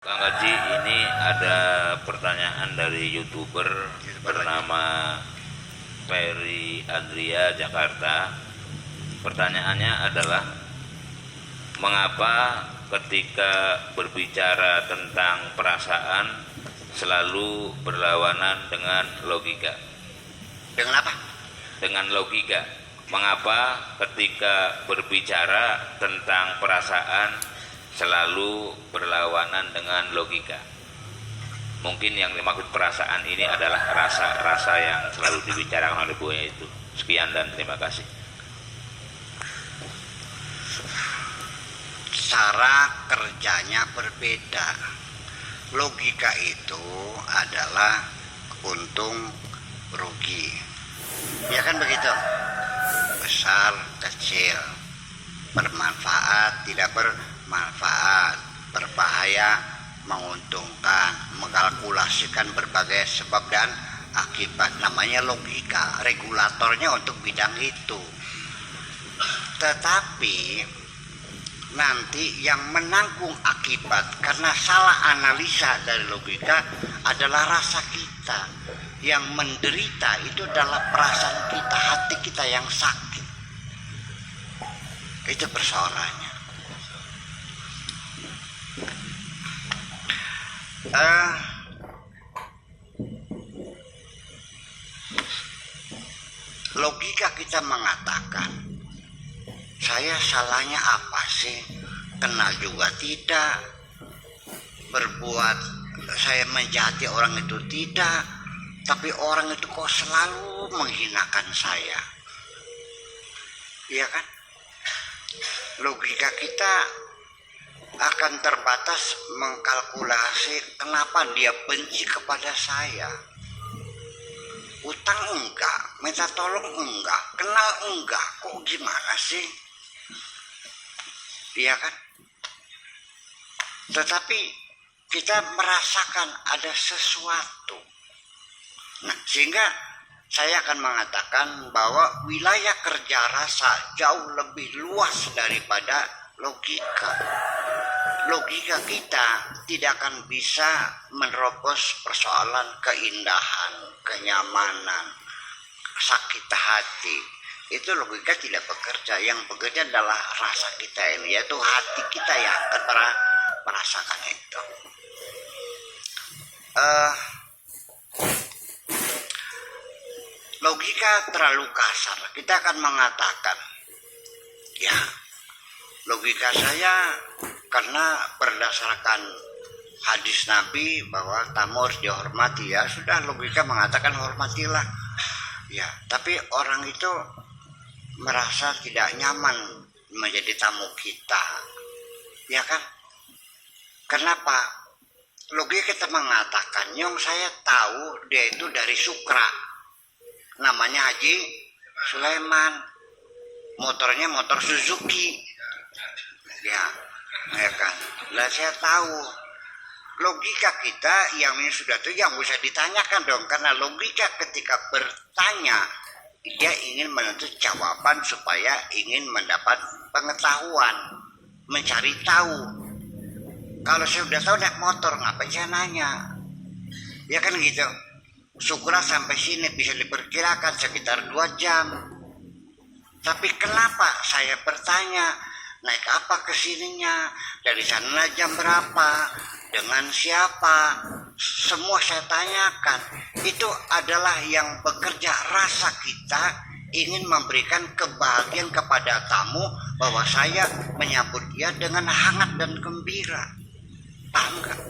Kang Haji, ini ada pertanyaan dari YouTuber bernama Ferry Andria Jakarta. Pertanyaannya adalah, mengapa ketika berbicara tentang perasaan selalu berlawanan dengan logika? Dengan apa? Dengan logika. Mengapa ketika berbicara tentang perasaan selalu berlawanan dengan logika? Mungkin yang dimaksud perasaan ini adalah rasa-rasa yang selalu dibicarakan oleh Buya itu. Sekian dan terima kasih. Cara kerjanya berbeda. Logika itu adalah untung rugi. Ya kan begitu? Besar, kecil, bermanfaat, tidak bermanfaat, berbahaya, menguntungkan, mengkalkulasikan berbagai sebab dan akibat. Namanya logika, regulatornya untuk bidang itu. Tetapi nanti yang menanggung akibat karena salah analisa dari logika adalah rasa kita. Yang menderita itu adalah perasaan kita, hati kita yang sakit. Itu persoalannya. Logika kita mengatakan, saya salahnya apa sih? Kenal juga tidak. Berbuat saya menjahati orang itu tidak. Tapi orang itu kok selalu menghinakan saya. Iya kan? Logika kita akan terbatas mengkalkulasi kenapa dia benci kepada saya. Utang enggak, minta tolong enggak, kenal enggak, kok gimana sih? Iya kan? Tetapi kita merasakan ada sesuatu. Nah, sehingga saya akan mengatakan bahwa wilayah kerja rasa jauh lebih luas daripada logika. Logika kita tidak akan bisa menerobos persoalan keindahan, kenyamanan, sakit hati. Itu logika tidak bekerja. Yang bekerja adalah rasa kita ini, yaitu hati kita yang akan merasakan itu. Logika terlalu kasar. Kita akan mengatakan, ya, logika saya karena berdasarkan hadis Nabi bahwa tamu harus dihormati, ya sudah, logika mengatakan hormatilah. Ya, tapi orang itu merasa tidak nyaman menjadi tamu kita. Ya kan? Kenapa? Logika kita mengatakan, yang saya tahu dia itu dari Sukra. Namanya Haji Sulaiman, motornya motor Suzuki, ya kan. Lah saya tahu logika kita yang ini sudah tuh yang bisa ditanyakan dong, karena logika ketika bertanya dia ingin menuntut jawaban supaya ingin mendapat pengetahuan, mencari tahu. Kalau saya sudah tahu naik motor, ngapain saya nanya? Ya kan gitu. Sukra sampai sini bisa diperkirakan sekitar 2 jam. Tapi kenapa saya bertanya, naik apa ke sininya, dari sana jam berapa, dengan siapa, semua saya tanyakan. Itu adalah yang bekerja rasa kita ingin memberikan kebahagiaan kepada tamu, bahwa saya menyambut dia dengan hangat dan gembira. Paham gak?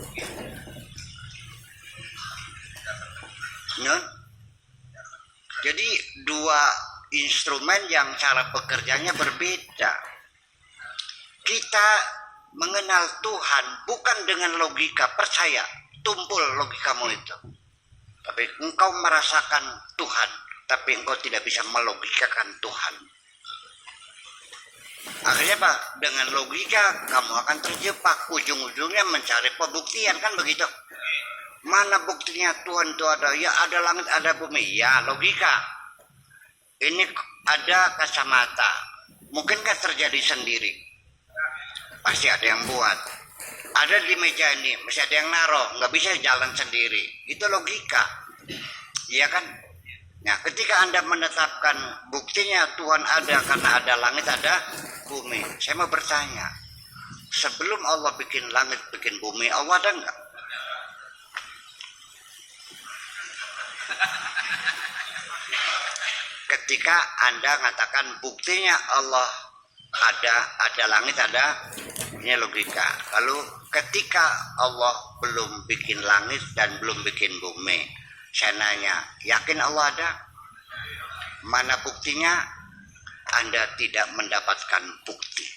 Nun? Jadi dua instrumen yang cara bekerjanya berbeda. Kita mengenal Tuhan bukan dengan logika, percaya, tumpul logikamu itu. Tapi engkau merasakan Tuhan, tapi engkau tidak bisa melogikakan Tuhan. Akhirnya Pak, dengan logika kamu akan terjebak, ujung-ujungnya mencari pembuktian, kan begitu? Mana buktinya Tuhan itu ada? Ya ada langit, ada bumi. Ya logika. Ini ada kacamata. Mungkinkah terjadi sendiri? Pasti ada yang buat. ada di meja ini, masih ada yang naruh, nggak bisa jalan sendiri. Itu logika, iya kan? Nah, ketika Anda menetapkan buktinya Tuhan ada karena ada langit, ada bumi. Saya mau bertanya, sebelum Allah bikin langit, bikin bumi, Allah ada nggak? Ketika Anda mengatakan buktinya Allah ada langit, ada, ini logika. Lalu ketika Allah belum bikin langit dan belum bikin bumi, saya nanya, yakin Allah ada? Mana buktinya? Anda tidak mendapatkan bukti.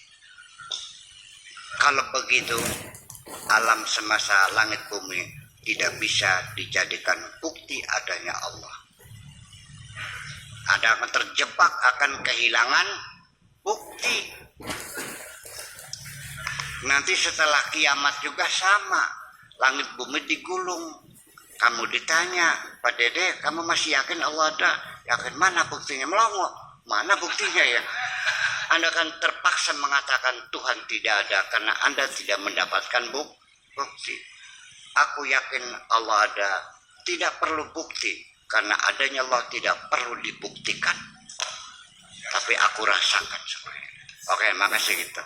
Kalau begitu, alam semesta langit bumi tidak bisa dijadikan bukti adanya Allah. Anda akan terjebak, akan kehilangan bukti. Nanti setelah kiamat juga sama, langit bumi digulung. Kamu ditanya, Pak Dede, kamu masih yakin Allah ada? Yakin, mana buktinya? Melongo, mana buktinya ya? Anda akan terpaksa mengatakan Tuhan tidak ada karena Anda tidak mendapatkan bukti. Aku yakin Allah ada, tidak perlu bukti karena adanya Allah tidak perlu dibuktikan. Tapi aku rasakan sebenarnya. Oke, makasih gitu.